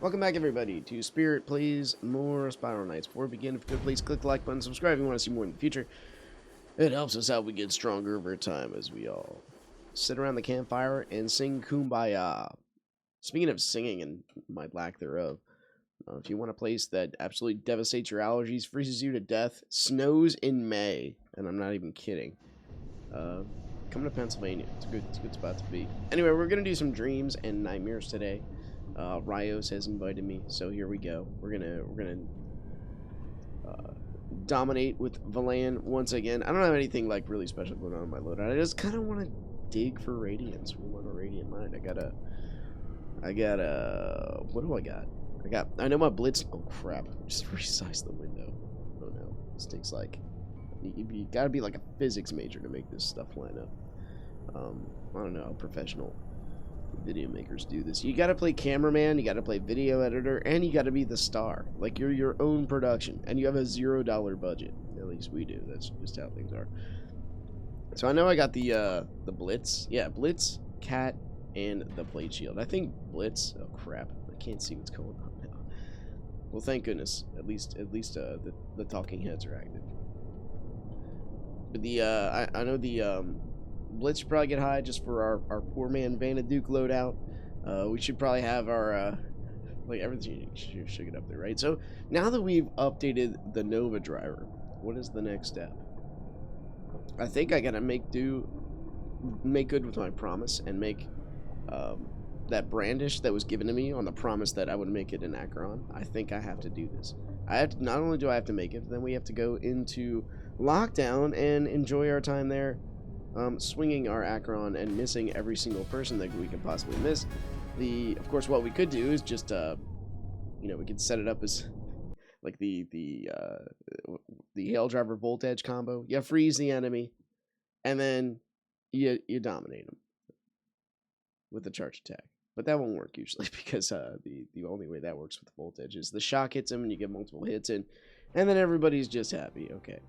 Welcome back, everybody, to Spirit Plays More Spiral Knights. Before we begin, if you could please click the like button, subscribe if you want to see more in the future. It helps us out. We get stronger over time as we all sit around the campfire and sing Kumbaya. Speaking of singing and my lack thereof, if you want a place that absolutely devastates your allergies, freezes you to death, snows in May, and I'm not even kidding, come to Pennsylvania. It's a good spot to be. Anyway, we're gonna do some dreams and nightmares today. Rios has invited me, so here we go. We're gonna dominate with Valan once again. I don't have anything like really special going on in my loadout. I just kind of want to dig for radiance. We want a radiant mind. I got what do I got? I know my blitz. Oh crap! Just resized the window. Oh no, this takes like you gotta be like a physics major to make this stuff line up. I don't know how professional video makers do this. You gotta play cameraman, you gotta play video editor, and you gotta be the star. Like, you're your own production, and you have a $0 budget. At least we do. That's just how things are. So I know I got the blitz. Yeah, blitz, cat, and the plate shield. I think blitz. Oh crap! I can't see what's going on now. Well, thank goodness. At least the talking heads are active. But I know the blitz should probably get high just for our poor man Vanaduke loadout. We should probably have our like everything should get up there, right? So now that we've updated the Nova driver, what is the next step? I think I gotta make good with my promise and make that brandish that was given to me on the promise that I would make it in Acheron. I think I have to do this. I have to, not only do I have to make it, but then we have to go into lockdown and enjoy our time there. Swinging our Acheron and missing every single person that we can possibly miss. Of course, what we could do is just, we could set it up as like the Hail Driver Volt Edge combo. You freeze the enemy, and then you dominate them with a charge attack. But that won't work usually because the only way that works with Volt Edge is the shock hits him and you get multiple hits in, and then everybody's just happy. Okay.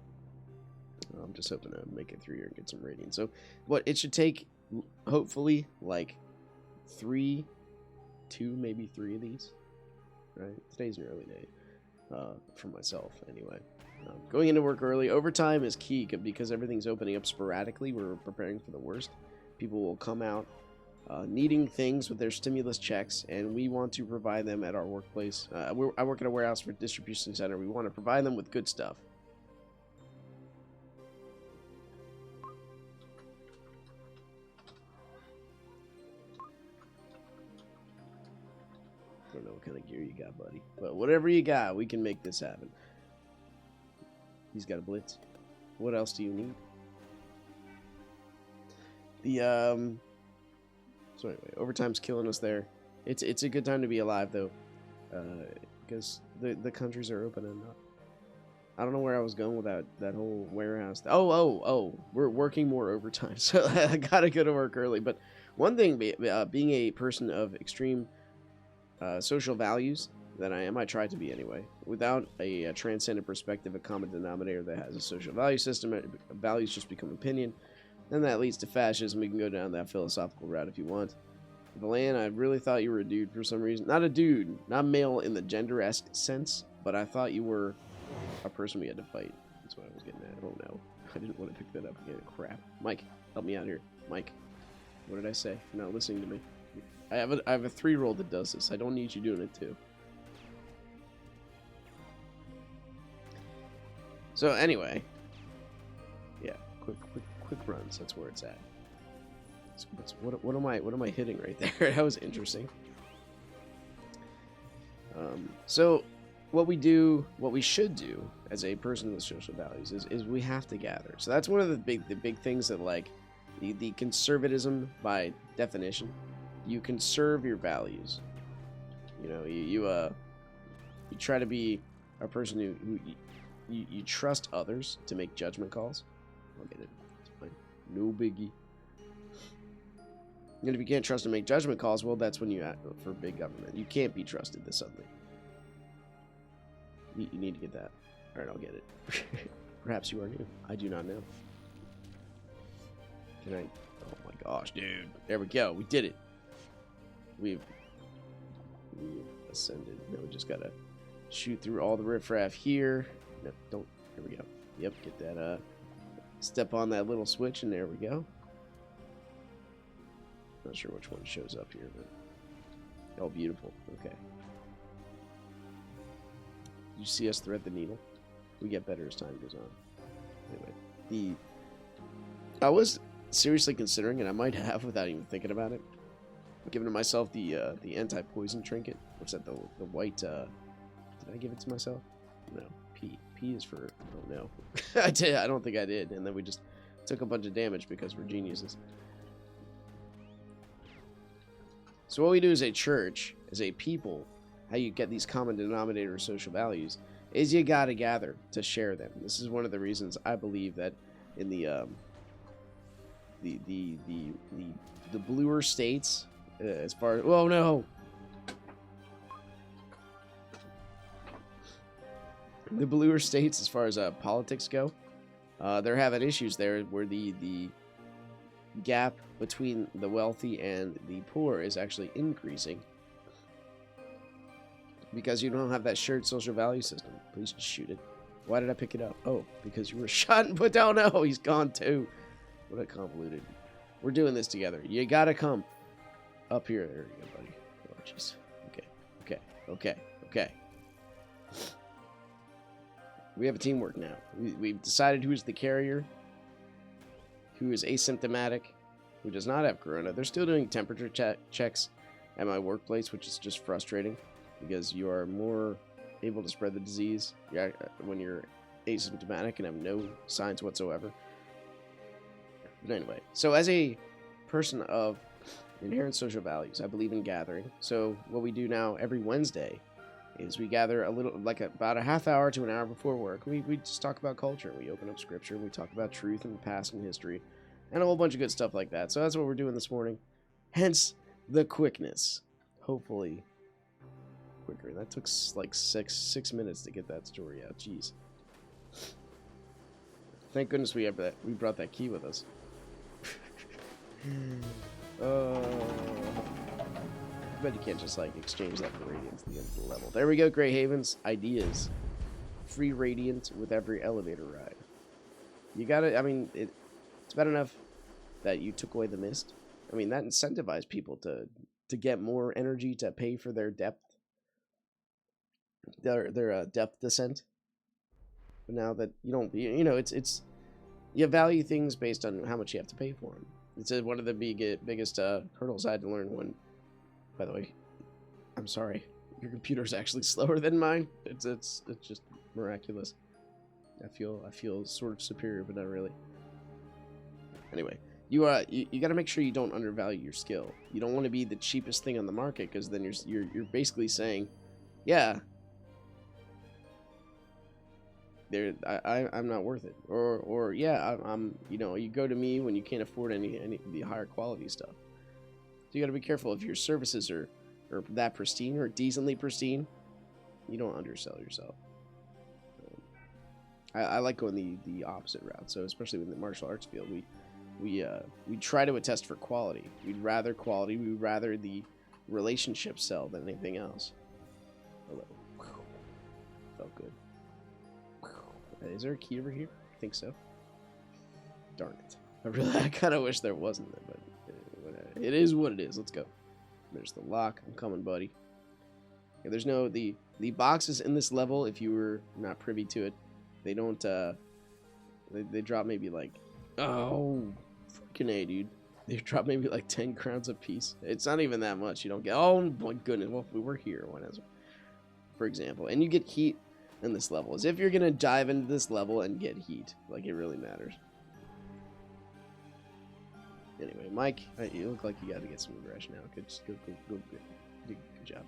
I'm just hoping to make it through here and get some radiant. So, it should take, hopefully, like 2, maybe 3 of these. Right? Today's an early day for myself, anyway. Going into work early. Overtime is key because everything's opening up sporadically. We're preparing for the worst. People will come out needing things with their stimulus checks, and we want to provide them at our workplace. I work at a warehouse for a distribution center. We want to provide them with good stuff. I don't know what kind of gear you got, buddy. But whatever you got, we can make this happen. He's got a blitz. What else do you need? So anyway, overtime's killing us there. It's a good time to be alive, though. Because the countries are opening up. I don't know where I was going with that whole warehouse. Oh, we're working more overtime. So I gotta go to work early. But one thing, being a person of extreme social values that I am, I try to be anyway, without a transcendent perspective, a common denominator that has a social value system. Values just become opinion, and that leads to fascism. We can go down that philosophical route if you want. Valan, I really thought you were a dude for some reason. Not a dude, not male in the gender-esque sense, but I thought you were a person we had to fight. That's what I was getting at. I don't know. I didn't want to pick that up again. Crap. Mike, help me out here. Mike, what did I say? You're not listening to me. I have a 3-year-old that does this. I don't need you doing it too. So anyway, yeah, quick runs. That's where it's at. What am I hitting right there? That was interesting. So what we should do as a person with social values is we have to gather. So that's one of the big things that, like, the conservatism by definition. You conserve your values. You know, you try to be a person who you trust others to make judgment calls. I'll get it. It's fine. No biggie. And if you can't trust to make judgment calls, well, that's when you act for big government. You can't be trusted this suddenly. You need to get that. All right, I'll get it. Perhaps you are new. I do not know. Can I? Oh my gosh, dude. There we go. We did it. We've ascended. Now we just gotta shoot through all the riffraff here. No, don't. Here we go. Yep, get that, step on that little switch, and there we go. Not sure which one shows up here, but... Oh, beautiful. Okay. You see us thread the needle? We get better as time goes on. Anyway, I was seriously considering, and I might have without even thinking about it, giving to myself the anti-poison trinket. What's that? The white. Did I give it to myself? No. P. P is for. Oh no. I did. I don't think I did. And then we just took a bunch of damage because we're geniuses. So what we do as a church, as a people, how you get these common denominator social values, is you gotta gather to share them. This is one of the reasons I believe that in the bluer states, as far as, oh no, the bluer states as far as politics go, they're having issues there where the gap between the wealthy and the poor is actually increasing because you don't have that shared social value system. Please just shoot it. Why did I pick it up? Oh, because you were shot and put down. Oh, he's gone too. What a convoluted. We're doing this together. You gotta come up here. There you go, buddy. Oh, jeez. Okay. We have a teamwork now. We've decided who's the carrier, who is asymptomatic, who does not have corona. They're still doing temperature checks at my workplace, which is just frustrating because you are more able to spread the disease when you're asymptomatic and have no signs whatsoever. But anyway, so as a person of inherent social values, I believe in gathering. So what we do now every Wednesday is we gather a little, like about a half hour to an hour before work. We just talk about culture. We open up scripture. We talk about truth and past and history and a whole bunch of good stuff like that. So that's what we're doing this morning. Hence the quickness. Hopefully quicker. That took like six minutes to get that story out. Jeez. Thank goodness we brought that key with us. I bet you can't just like exchange that for radiant to the end of the level. There we go, Grey Havens. Ideas. Free radiant with every elevator ride. You gotta, I mean, it's bad enough that you took away the mist. I mean, that incentivized people to get more energy to pay for their depth. Their depth descent. But now that you don't, you know, it's you value things based on how much you have to pay for them. It's one of the biggest hurdles I had to learn when, by the way, I'm sorry, your computer's actually slower than mine. It's just miraculous. I feel sort of superior, but not really. Anyway, you got to make sure you don't undervalue your skill. You don't want to be the cheapest thing on the market, because then you're basically saying, yeah, I'm not worth it, or yeah, I'm you know, you go to me when you can't afford any of the higher quality stuff. So you got to be careful if your services are that pristine or decently pristine. You don't undersell yourself. I like going the opposite route. So especially in the martial arts field, we try to attest for quality. We'd rather quality. We'd rather the relationship sell than anything else. Hello. Felt good. Is there a key over here? I think so. Darn it. I kind of wish there wasn't, but it is what it is. Let's go. There's the lock. I'm coming, buddy. Yeah, there's no the boxes in this level. If you were not privy to it, they don't. They drop maybe like, oh, freaking A, dude. They drop maybe like 10 crowns a piece. It's not even that much. You don't get. Oh my goodness. Well, we were here when, for example, and you get heat in this level, as if you're gonna dive into this level and get heat. Like it really matters. Anyway, Mike, you look like you got to get some aggression now. Good job.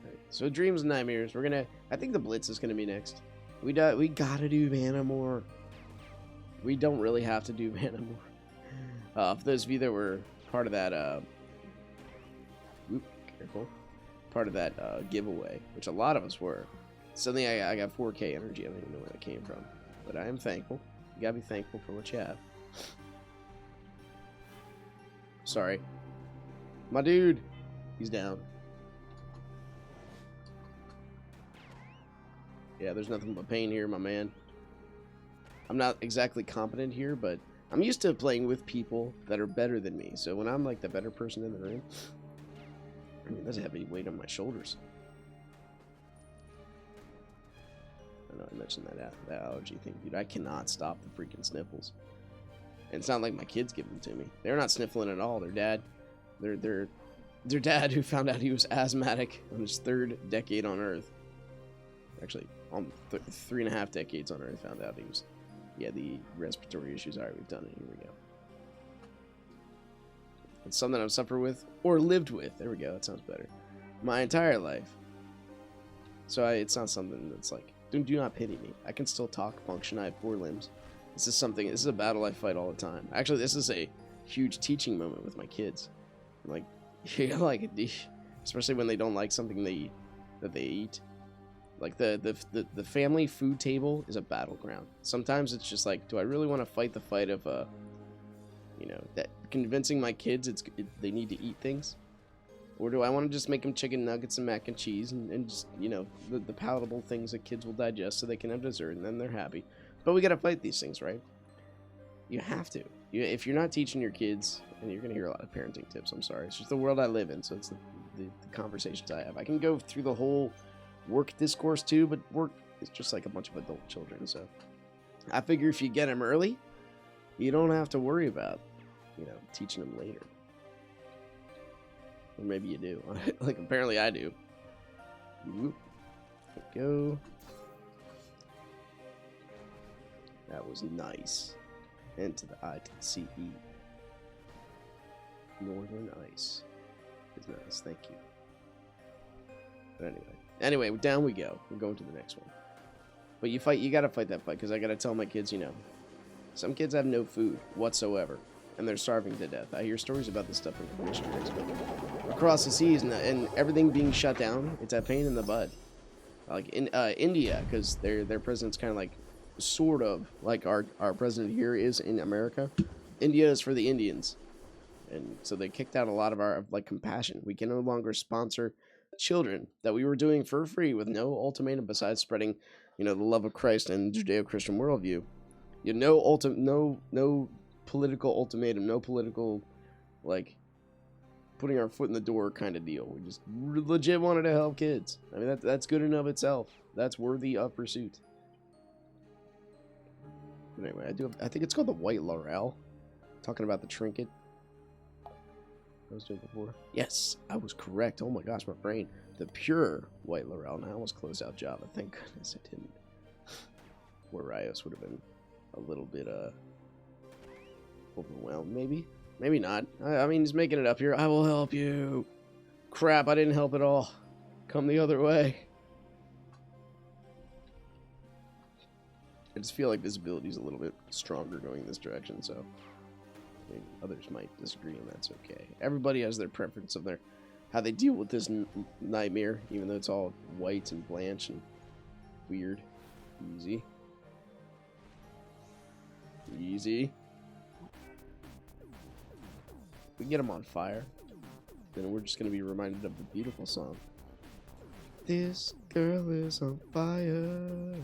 Right, so dreams and nightmares. We're gonna. I think the Blitz is gonna be next. We gotta do Vanamore. We don't really have to do Vanamore. For those of you that were part of that, careful. Part of that giveaway, which a lot of us were. Suddenly I got 4K energy. I don't even know where that came from, but I am thankful. You gotta be thankful for what you have. Sorry, my dude. He's down. Yeah, there's nothing but pain here, my man. I'm not exactly competent here, but I'm used to playing with people that are better than me. So when I'm like the better person in the room, I mean, there's a heavy weight on my shoulders. I know I mentioned that allergy thing, dude. I cannot stop the freaking sniffles. And it's not like my kids give them to me. They're not sniffling at all. Their dad, who found out he was asthmatic on his 3rd decade on Earth. Actually, on 3.5 decades on Earth, found out he had the respiratory issues. All right, we've done it. Here we go. It's something I've suffered with or lived with. There we go. That sounds better. My entire life. So it's not something that's like, do not pity me. I can still talk, function. I have 4 limbs. This is a battle I fight all the time. Actually, this is a huge teaching moment with my kids. Like, yeah, like, especially when they don't like something that they eat. Like the family food table is a battleground. Sometimes it's just like, do I really want to fight the fight of that convincing my kids they need to eat things, or do I want to just make them chicken nuggets and mac and cheese and just the palatable things that kids will digest so they can have dessert and then they're happy. But we gotta fight these things, right? You have to. If you're not teaching your kids, and you're gonna hear a lot of parenting tips. I'm sorry, it's just the world I live in, so it's the conversations I have. I can go through the whole work discourse too, but work is just like a bunch of adult children, so I figure if you get them early, you don't have to worry about teaching them later. Or maybe you do. Like, apparently I do. Whoop. There we go. That was nice. And to the ICE. Northern Ice is nice, thank you. But anyway, down we go. We're going to the next one. But you gotta fight that fight, because I gotta tell my kids, some kids have no food whatsoever, and they're starving to death. I hear stories about this stuff in missionaries. Across the seas and everything being shut down, it's a pain in the butt. Like in India, because their president's kind of like, sort of like our president here is in America. India is for the Indians, and so they kicked out a lot of our compassion. We can no longer sponsor children that we were doing for free with no ultimatum besides spreading, the love of Christ and Judeo-Christian worldview. No political ultimatum, no political putting our foot in the door kind of deal. We just legit wanted to help kids. I mean, that's good in of itself. That's worthy of pursuit. But anyway, I think it's called the White Laurel. Talking about the trinket I was doing before. Yes, I was correct. Oh my gosh, my brain. The pure White Laurel. Now I almost closed out Java. Thank goodness I didn't. Where Rios would have been a little bit overwhelmed, maybe. Maybe not. I mean, he's making it up here. I will help you. Crap, I didn't help at all. Come the other way. I just feel like visibility is a little bit stronger going this direction, so I mean, others might disagree, and that's okay. Everybody has their preference of how they deal with this nightmare, even though it's all white and blanche and weird. Easy. Easy. If we get them on fire, then we're just going to be reminded of the beautiful song. This girl is on fire.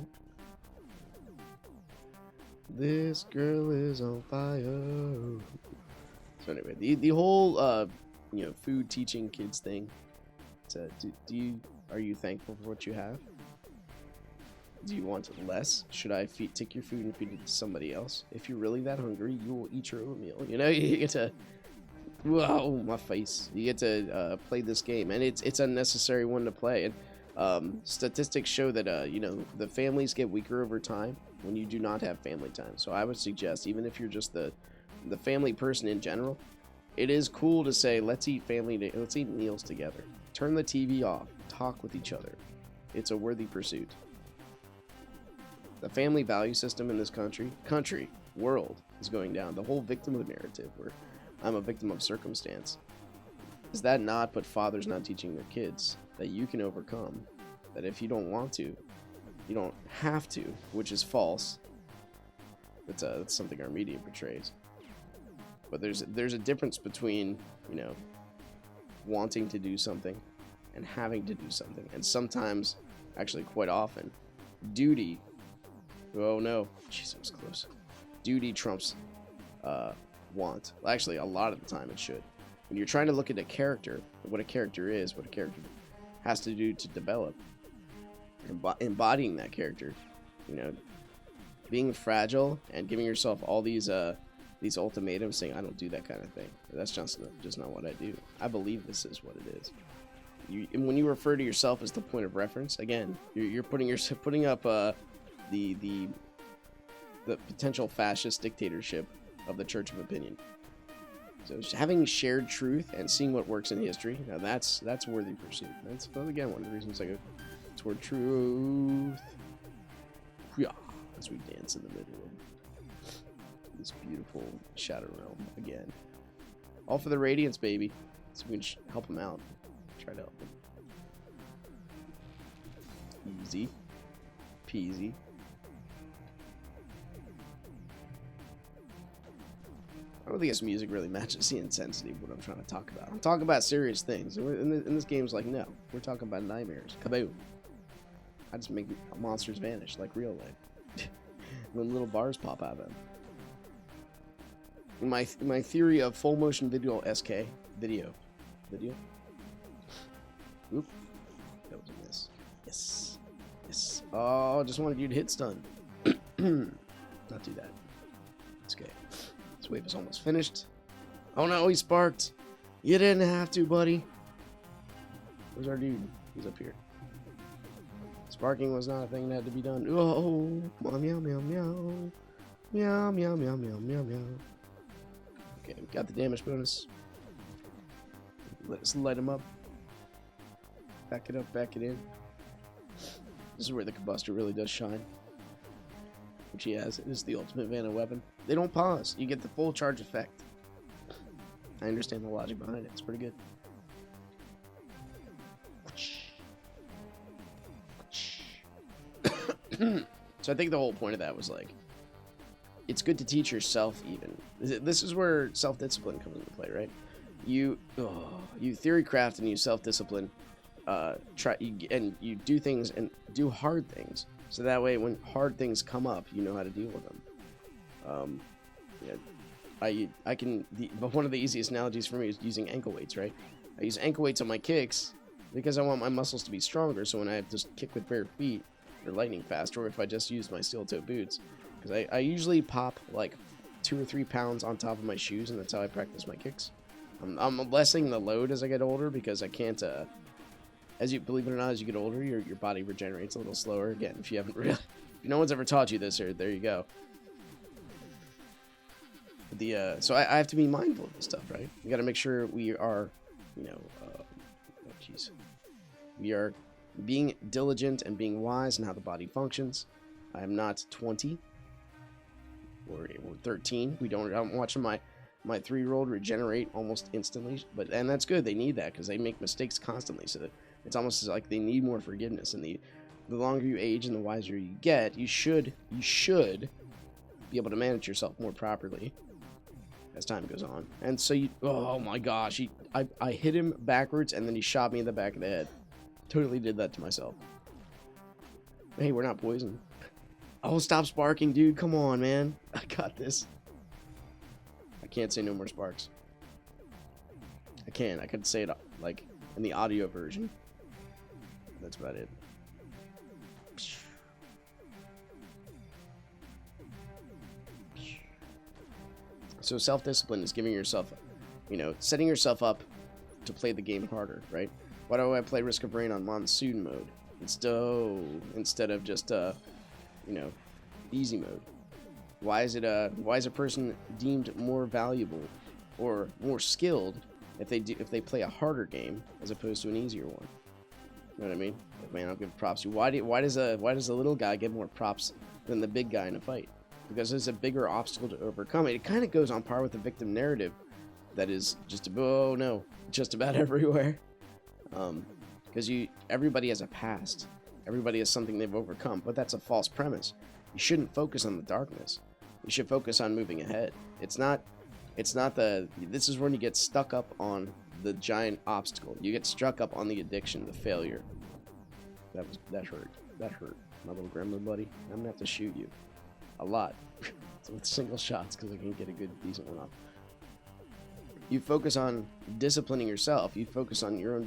This girl is on fire. So anyway, the whole food teaching kids thing. Are you thankful for what you have? Do you want less? Should I take your food and feed it to somebody else? If you're really that hungry, you will eat your oatmeal. You get to. Whoa, my face. You get to play this game, and it's unnecessary one to play. And statistics show that the families get weaker over time when you do not have family time. So I would suggest, even if you're just the family person in general, it is cool to say, let's eat meals together. Turn the TV off. Talk with each other. It's a worthy pursuit. The family value system in this world is going down. The whole victim narrative, where I'm a victim of circumstance. Is that not but fathers not teaching their kids that you can overcome? That if you don't want to, you don't have to, which is false. That's something our media portrays. But there's a difference between, wanting to do something and having to do something. And sometimes, actually quite often, duty, oh no, jeez, it was close. Duty trumps want. Well, actually, a lot of the time it should. When you're trying to look at a character, what a character is, what a character has to do to develop, embodying that character, you know, being fragile and giving yourself all these ultimatums, saying I don't do that kind of thing. That's just not what I do. I believe this is what it is. And when you refer to yourself as the point of reference, again, you're putting up the potential fascist dictatorship of the Church of Opinion. So having shared truth and seeing what works in history, now that's worthy pursuit. That's again one of the reasons I go toward truth. Yeah, as we dance in the middle of this beautiful shadow realm again. All for the radiance, baby. So we can help him out. Try to help him. Easy peasy. I don't think this music really matches the intensity of what I'm trying to talk about. I'm talking about serious things. In this game's like, no, we're talking about nightmares. Kaboom. I just make monsters vanish like real life. When little bars pop out of them. My theory of full motion video SK video. Oop. That was a miss. Yes. Yes. Oh, just wanted you to hit stun. Not do that. It's okay. This wave is almost finished. Oh no, he sparked. You didn't have to, buddy. Where's our dude? He's up here. Sparking was not a thing that had to be done. Oh, meow, meow, meow, meow. Meow, meow, meow, meow, meow, meow. Okay, we got the damage bonus. Let's light him up. Back it up, back it in. This is where the Combustor really does shine. Which he has. It is the ultimate Vanna weapon. They don't pause. You get the full charge effect. I understand the logic behind it. It's pretty good. So I think the whole point of that was like, it's good to teach yourself even. This is where self-discipline comes into play, right? You theory craft and you self-discipline. You do things and do hard things. So that way, when hard things come up, you know how to deal with them. But one of the easiest analogies for me is using ankle weights, right? I use ankle weights on my kicks because I want my muscles to be stronger. So when I just kick with bare feet, they're lightning fast. Or if I just use my steel-toe boots, because I usually pop like 2 or 3 pounds on top of my shoes, and that's how I practice my kicks. I'm lessening the load as I get older because I can't. As you believe it or not, as you get older, your body regenerates a little slower. Again, if you haven't really, if no one's ever taught you this, or there you go. So I have to be mindful of this stuff, right? We got to make sure we are, we are being diligent and being wise in how the body functions. I am not 20 or 13. I'm watching my 3-year-old regenerate almost instantly, and that's good. They need that because they make mistakes constantly, so that it's almost like they need more forgiveness. And the longer you age and the wiser you get, you should be able to manage yourself more properly as time goes on. And so oh my gosh, I hit him backwards and then he shot me in the back of the head. Totally did that to myself. Hey, we're not poisoned. Oh, stop sparking, dude. Come on, man. I got this. I can't say no more sparks. I could say it like in the audio version. That's about it. So self-discipline is giving yourself, setting yourself up to play the game harder, right? Why do I play Risk of Rain on Monsoon mode instead of just easy mode? Why is a person deemed more valuable or more skilled if they play a harder game as opposed to an easier one? You know what I mean? Like, man, I'll give props to you. Why does a little guy get more props than the big guy in a fight? Because there's a bigger obstacle to overcome. It kind of goes on par with the victim narrative that is just about everywhere. Because everybody has a past. Everybody has something they've overcome, but that's a false premise. You shouldn't focus on the darkness. You should focus on moving ahead. This is when you get stuck up on the giant obstacle. You get struck up on the addiction, the failure. That hurt. That hurt. My little gremlin buddy. I'm gonna have to shoot you. A lot. With single shots, because I can get a good, decent one off. You focus on disciplining yourself. You focus on your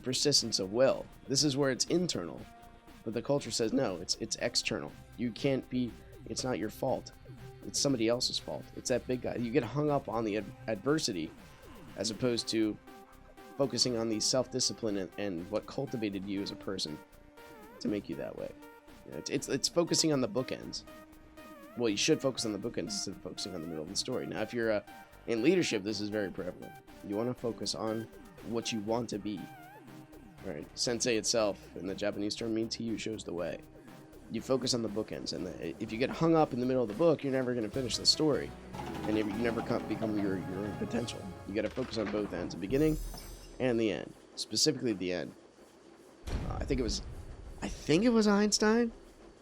persistence of will. This is where it's internal. But the culture says, no, it's external. You can't be, it's not your fault. It's somebody else's fault. It's that big guy. You get hung up on the adversity as opposed to focusing on the self-discipline and what cultivated you as a person to make you that way. You know, it's focusing on the bookends. Well, you should focus on the bookends instead of focusing on the middle of the story. Now, if you're in leadership, this is very prevalent. You want to focus on what you want to be. Right? Sensei itself, in the Japanese term, means he who shows the way. You focus on the bookends, and if you get hung up in the middle of the book, you're never going to finish the story, and you never become your own potential. You got to focus on both ends, the beginning and the end. Specifically, the end. I think it was Einstein.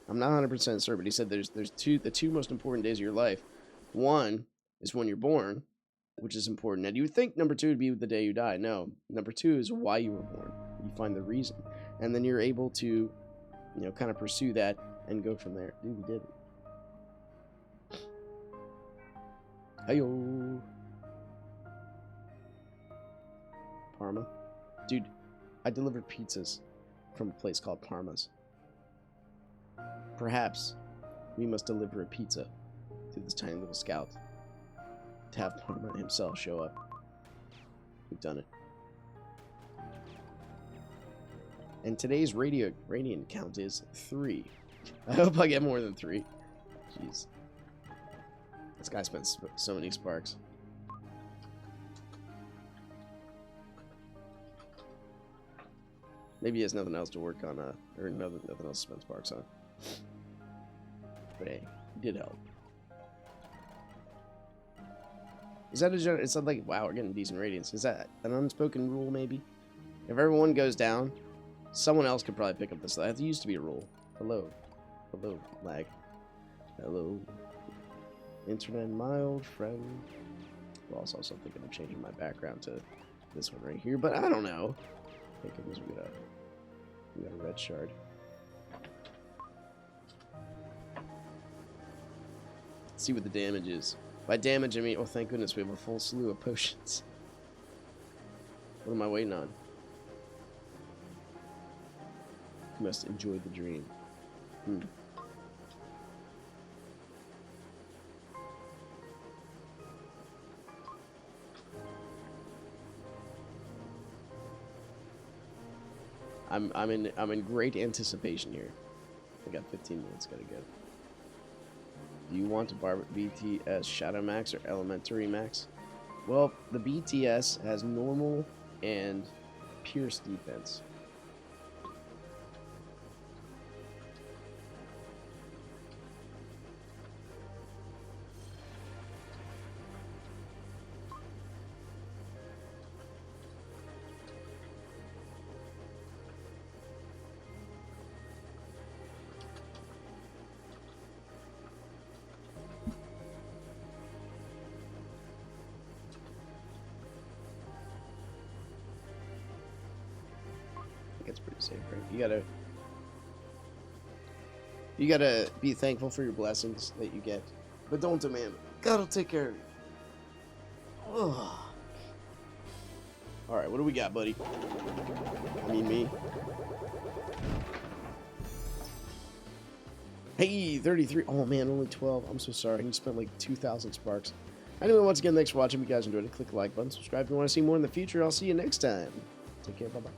I'm not 100% certain, but he said there's the two most important days of your life. One is when you're born, which is important. And you would think number 2 would be the day you die. No, number 2 is why you were born. You find the reason, and then you're able to, kind of pursue that and go from there. Dude, we did it. Hey-yo. Parma. Dude, I delivered pizzas from a place called Parma's. Perhaps we must deliver a pizza to this tiny little scout to have Parma himself show up. We've done it. And today's radiant count is 3. I hope I get more than 3. Jeez. This guy spent so many sparks. Maybe he has nothing else to work on, or nothing else to spend sparks on. But hey, it did help. Is that it's not like, wow, we're getting decent radiance. Is that an unspoken rule, maybe? If everyone goes down, someone else could probably pick up this. That used to be a rule. Hello. Hello, lag. Hello. Internet mild friend. Well, I was also thinking of changing my background to this one right here, but I don't know. Thank goodness we got a red shard. Let's see what the damage is. By damage, I mean, oh, thank goodness we have a full slew of potions. What am I waiting on? You must enjoy the dream. I'm in great anticipation here. I got 15 minutes, gotta go. Do you want to BTS Shadow Max or Elementary Max? Well, the BTS has normal and pierce defense. It's pretty safe, right? You gotta be thankful for your blessings that you get, but don't demand it. God will take care of you. Ugh. All right, what do we got, buddy? I mean, me. Hey, 33. Oh man, only 12. I'm so sorry. You spent like 2,000 sparks. Anyway, once again, thanks for watching. If you guys enjoyed it, click the like button, subscribe if you want to see more in the future. I'll see you next time. Take care. Bye bye.